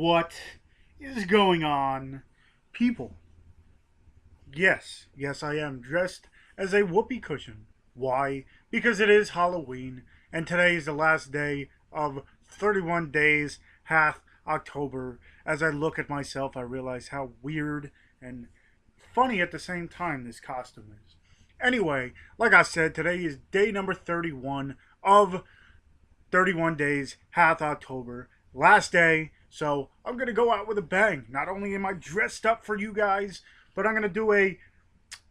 What is going on, people? Yes, I am dressed as a whoopee cushion. Why? Because it is Halloween, and today is the last day of 31 days, half October. As I look at myself, I realize how weird and funny at the same time this costume is. Anyway, like I said, today is day number 31 of 31 days, half October, last day. So I'm going to go out with a bang. Not only am I dressed up for you guys, but I'm going to do a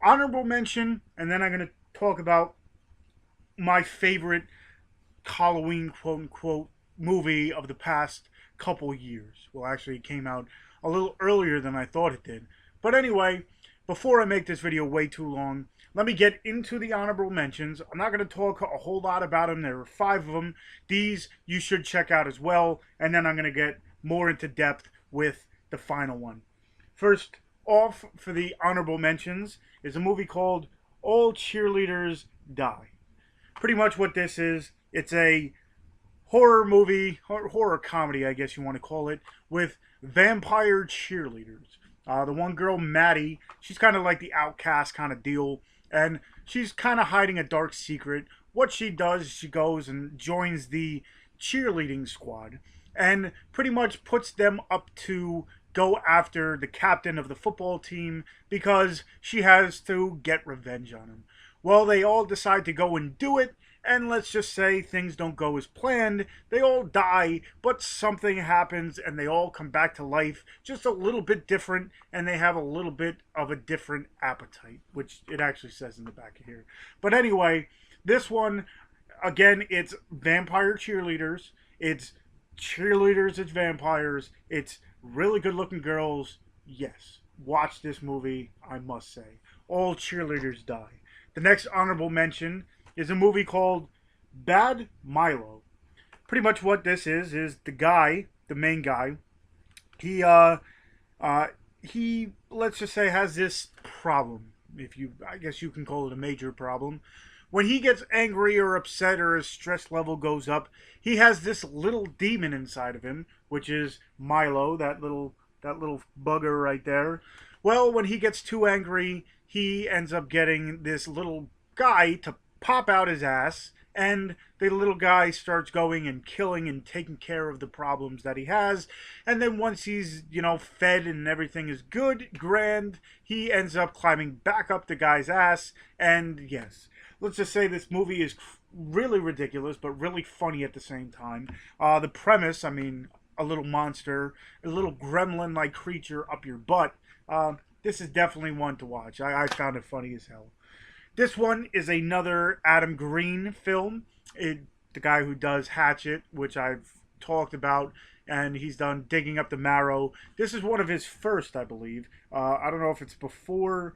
honorable mention, and then I'm going to talk about my favorite Halloween quote unquote movie of the past couple years. Well, actually, it came out a little earlier than I thought it did. But anyway, before I make this video way too long, let me get into the honorable mentions. I'm not going to talk a whole lot about them. There are 5 of them. These you should check out as well. And then I'm going to get more into depth with the final one. First off for the honorable mentions is a movie called All Cheerleaders Die. Pretty much what this is, it's a horror movie, horror comedy, I guess you want to call it, with vampire cheerleaders. The one girl, Maddie, she's kind of like the outcast kind of deal, and she's kind of hiding a dark secret. What she does, she goes and joins the cheerleading squad, and pretty much puts them up to go after the captain of the football team because she has to get revenge on him. Well, they all decide to go and do it, and let's just say things don't go as planned. They all die, but something happens and they all come back to life just a little bit different, and they have a little bit of a different appetite, which it actually says in the back of here. But anyway, this one, again, it's vampire cheerleaders. It's cheerleaders, it's vampires. It's really good looking girls. Yes, watch this movie, I must say. All Cheerleaders Die. The next honorable mention is a movie called Bad Milo. Pretty much what this is the guy, the main guy, he he let's just say has this problem. If you, I guess you can call it a major problem. When he gets angry or upset or his stress level goes up, he has this little demon inside of him, which is Milo, that little bugger right there. Well, when he gets too angry, he ends up getting this little guy to pop out his ass, and the little guy starts going and killing and taking care of the problems that he has. And then once he's, fed and everything is good, grand, he ends up climbing back up the guy's ass. And yes, let's just say this movie is really ridiculous, but really funny at the same time. The premise, I mean, a little monster, a little gremlin-like creature up your butt. This is definitely one to watch. I found it funny as hell. This one is another Adam Green film. The guy who does Hatchet, which I've talked about, and he's done Digging Up the Marrow. This is one of his first, I believe. I don't know if it's before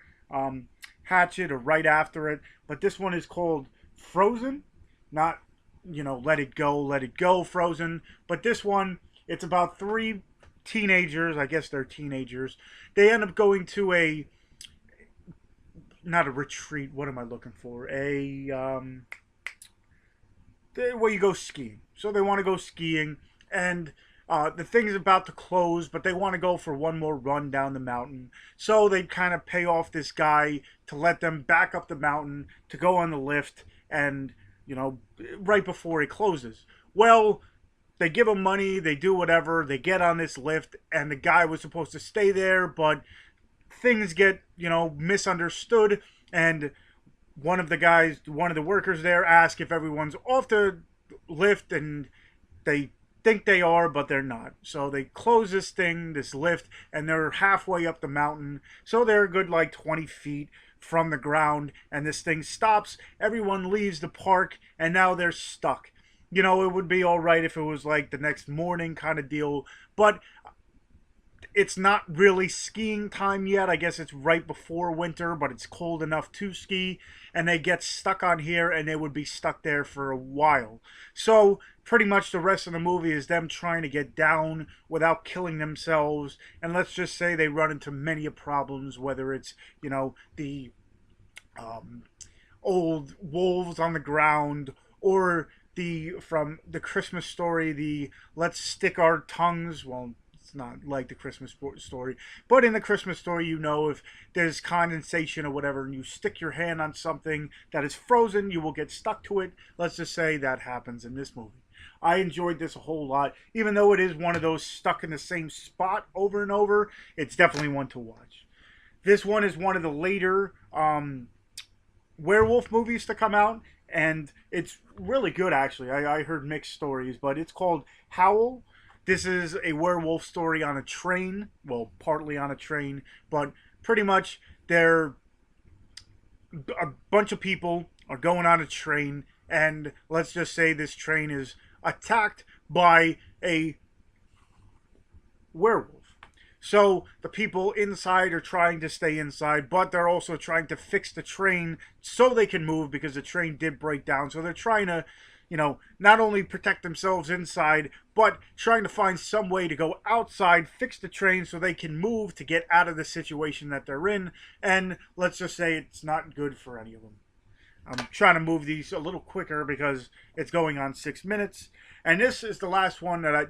Hatchet or right after it, but this one is called Frozen. Not, Let It Go, Frozen. But this one, it's about 3 teenagers. I guess they're teenagers. They end up going to not a retreat. What am I looking for? Where you go skiing. So they want to go skiing, and the thing is about to close, but they want to go for one more run down the mountain. So they kind of pay off this guy to let them back up the mountain to go on the lift, and right before it closes. Well, they give him money, they do whatever, they get on this lift, and the guy was supposed to stay there, but things get, misunderstood, and one of the workers there asks if everyone's off the lift, and they think they are, but they're not. So they close this lift, and they're halfway up the mountain, so they're a good like 20 feet from the ground, and this thing stops, everyone leaves the park, and now they're stuck. It would be all right if it was like the next morning kind of deal, but it's not really skiing time yet. I guess it's right before winter, but it's cold enough to ski, and they get stuck on here, and they would be stuck there for a while. So pretty much the rest of the movie is them trying to get down without killing themselves, and let's just say they run into many problems, whether it's, the old wolves on the ground, or from the Christmas Story, the let's stick our tongues, well, It's not like the Christmas story. But in the Christmas story, you know, if there's condensation or whatever, and you stick your hand on something that is frozen, you will get stuck to it. Let's just say that happens in this movie. I enjoyed this a whole lot. Even though it is one of those stuck in the same spot over and over, it's definitely one to watch. This one is one of the later werewolf movies to come out, and it's really good, actually. I heard mixed stories, but it's called Howl. This is a werewolf story on a train. Well, partly on a train, but pretty much they're a bunch of people are going on a train, and let's just say this train is attacked by a werewolf. So the people inside are trying to stay inside, but they're also trying to fix the train so they can move because the train did break down. So they're trying to, not only protect themselves inside, but trying to find some way to go outside, fix the train so they can move to get out of the situation that they're in. And let's just say it's not good for any of them. I'm trying to move these a little quicker because it's going on 6 minutes. And this is the last one that I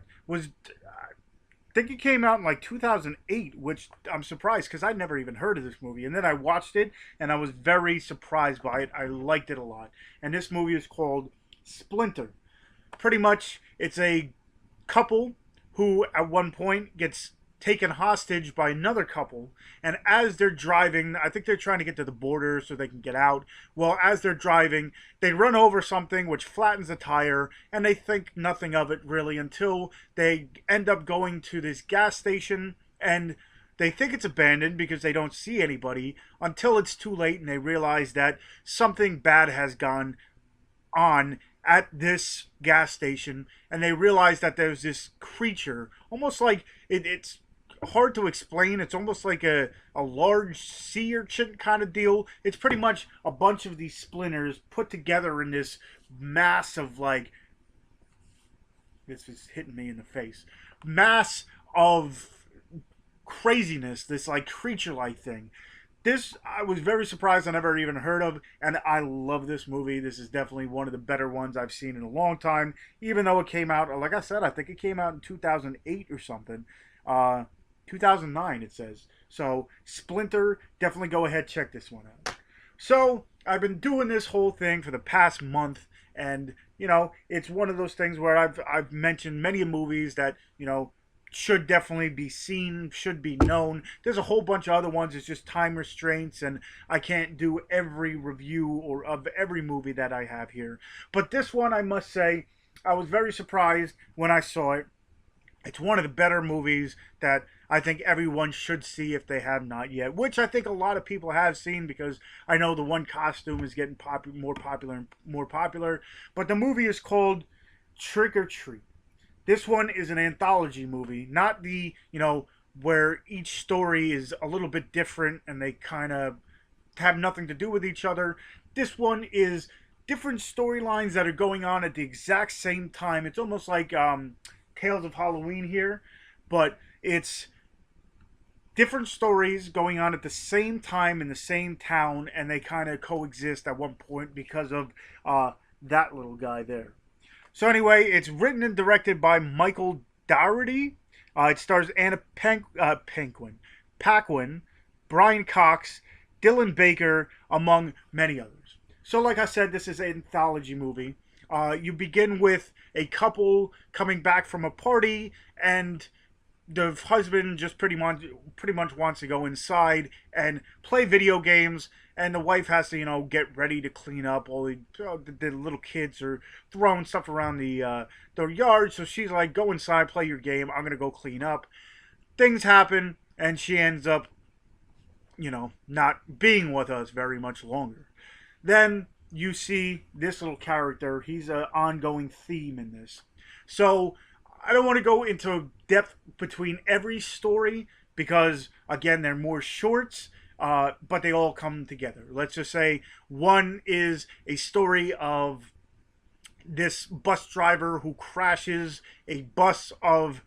think it came out in like 2008, which I'm surprised because I'd never even heard of this movie. And then I watched it and I was very surprised by it. I liked it a lot. And this movie is called Splinter. Pretty much it's a couple who at one point gets taken hostage by another couple, and as they're driving, I think they're trying to get to the border so they can get out. Well, as they're driving, they run over something which flattens a tire, and they think nothing of it really until they end up going to this gas station, and they think it's abandoned because they don't see anybody until it's too late and they realize that something bad has gone on at this gas station, and they realize that there's this creature, almost like it's hard to explain. It's almost like a large sea urchin kind of deal. It's pretty much a bunch of these splinters put together in this mass of this is hitting me in the face, mass of craziness, this like creature-like thing. This I was very surprised I never even heard of, and I love this movie. This is definitely one of the better ones I've seen in a long time, even though it came out, like I said, I think it came out in 2008 or something. 2009 it says. So Splinter, definitely go ahead, check this one out. So I've been doing this whole thing for the past month, and it's one of those things where I've mentioned many movies that should definitely be seen, should be known. There's a whole bunch of other ones. It's just time restraints, and I can't do every review or of every movie that I have here. But this one, I must say, I was very surprised when I saw it. It's one of the better movies that I think everyone should see if they have not yet, which I think a lot of people have seen because I know the one costume is getting more popular and more popular. But the movie is called Trick or Treat. This one is an anthology movie, not the, where each story is a little bit different and they kind of have nothing to do with each other. This one is different storylines that are going on at the exact same time. It's almost like Tales of Halloween here, but it's different stories going on at the same time in the same town, and they kind of coexist at one point because of that little guy there. So anyway, it's written and directed by Michael Dougherty. It stars Anna Paquin, Brian Cox, Dylan Baker, among many others. So like I said, this is an anthology movie. You begin with a couple coming back from a party, and the husband just pretty much wants to go inside and play video games, and the wife has to get ready to clean up. All the little kids are throwing stuff around their yard, so she's like, go inside, play your game, I'm gonna go clean up. Things happen, and she ends up not being with us very much longer. Then you see this little character. He's an ongoing theme in this. So I don't want to go into depth between every story because, again, they're more shorts, but they all come together. Let's just say one is a story of this bus driver who crashes a bus of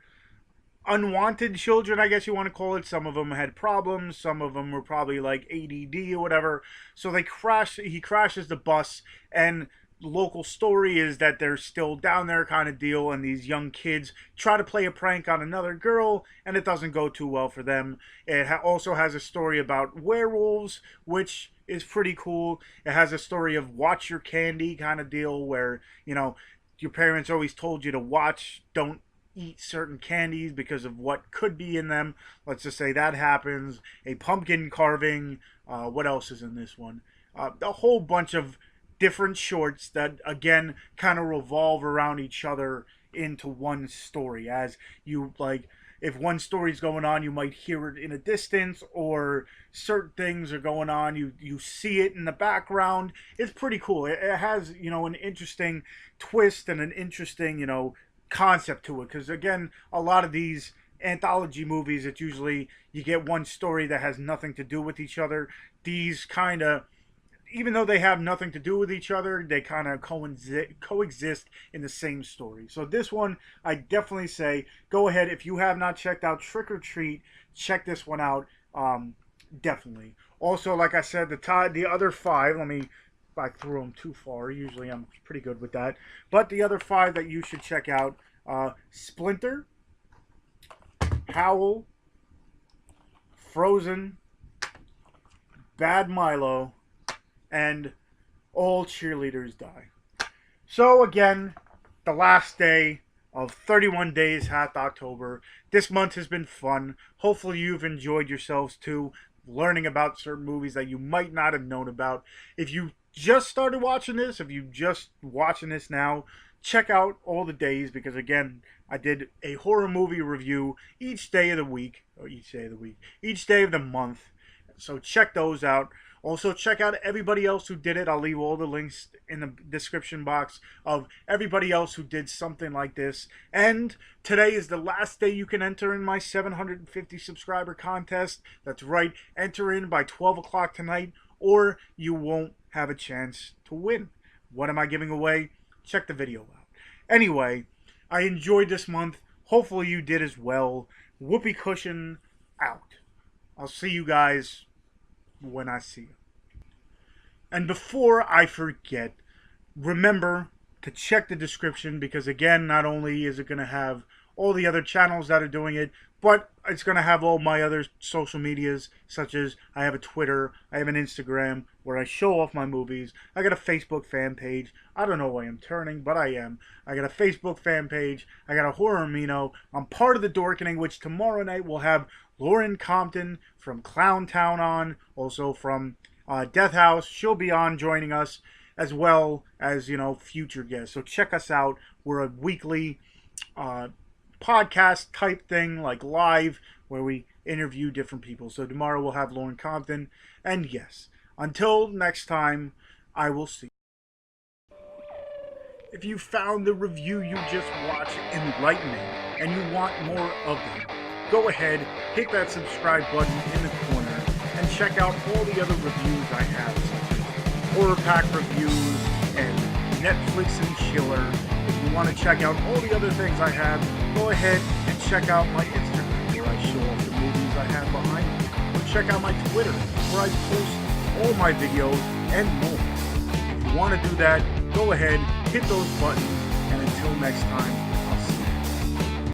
unwanted children, I guess you want to call it. Some of them had problems. Some of them were probably like ADD or whatever. So he crashes the bus, and local story is that they're still down there kind of deal, and these young kids try to play a prank on another girl, and it doesn't go too well for them. It also has a story about werewolves, which is pretty cool. It has a story of watch your candy kind of deal, where, you know, your parents always told you to watch, don't eat certain candies because of what could be in them. Let's just say that happens. A pumpkin carving. What else is in this one? A whole bunch of different shorts that, again, kind of revolve around each other into one story. As you, like, if one story's going on, you might hear it in a distance, or certain things are going on, you see it in the background. It's pretty cool. It has, you know, an interesting twist and an interesting, you know, concept to it, because again, a lot of these anthology movies, it's usually you get one story that has nothing to do with each other. These kind of, even though they have nothing to do with each other, they kind of coexist in the same story. So this one, I definitely say, go ahead. If you have not checked out Trick or Treat, check this one out. Definitely. Also, like I said, the other five, I threw them too far. Usually I'm pretty good with that. But the other five that you should check out, Splinter, Howl, Frozen, Bad Milo, and All Cheerleaders Die. So again, the last day of 31 days hath October. This month has been fun. Hopefully you've enjoyed yourselves too, learning about certain movies that you might not have known about. If you just started watching this, if you just watching this now, check out all the days, because again, I did a horror movie review each day of the week, each day of the month. So check those out. Also, check out everybody else who did it. I'll leave all the links in the description box of everybody else who did something like this. And today is the last day you can enter in my 750 subscriber contest. That's right, enter in by 12 o'clock tonight, or you won't have a chance to win. What am I giving away? Check the video out. Anyway, I enjoyed this month. Hopefully you did as well. Whoopee cushion out. I'll see you guys when I see you. And before I forget, remember to check the description, because again, not only is it going to have all the other channels that are doing it, but it's going to have all my other social medias, such as I have a Twitter, I have an Instagram where I show off my movies, I got a Facebook fan page. I don't know why I'm turning, but I am. I got a Facebook fan page, I got a Horror Amino, I'm part of the Dorkening, which tomorrow night will have Lauren Compton from Clown Town on, also from Death House. She'll be on joining us, as well as, you know, future guests. So check us out. We're a weekly podcast type thing, like live, where we interview different people. So tomorrow we'll have Lauren Compton. And yes, until next time, I will see you. If you found the review you just watched enlightening and you want more of them, go ahead, hit that subscribe button in the corner, and check out all the other reviews I have, such as Horror Pack reviews and Netflix and Chiller. If you want to check out all the other things I have, go ahead and check out my Instagram, where I show off the movies I have behind me. Or check out my Twitter, where I post all my videos and more. If you want to do that, go ahead, hit those buttons, and until next time,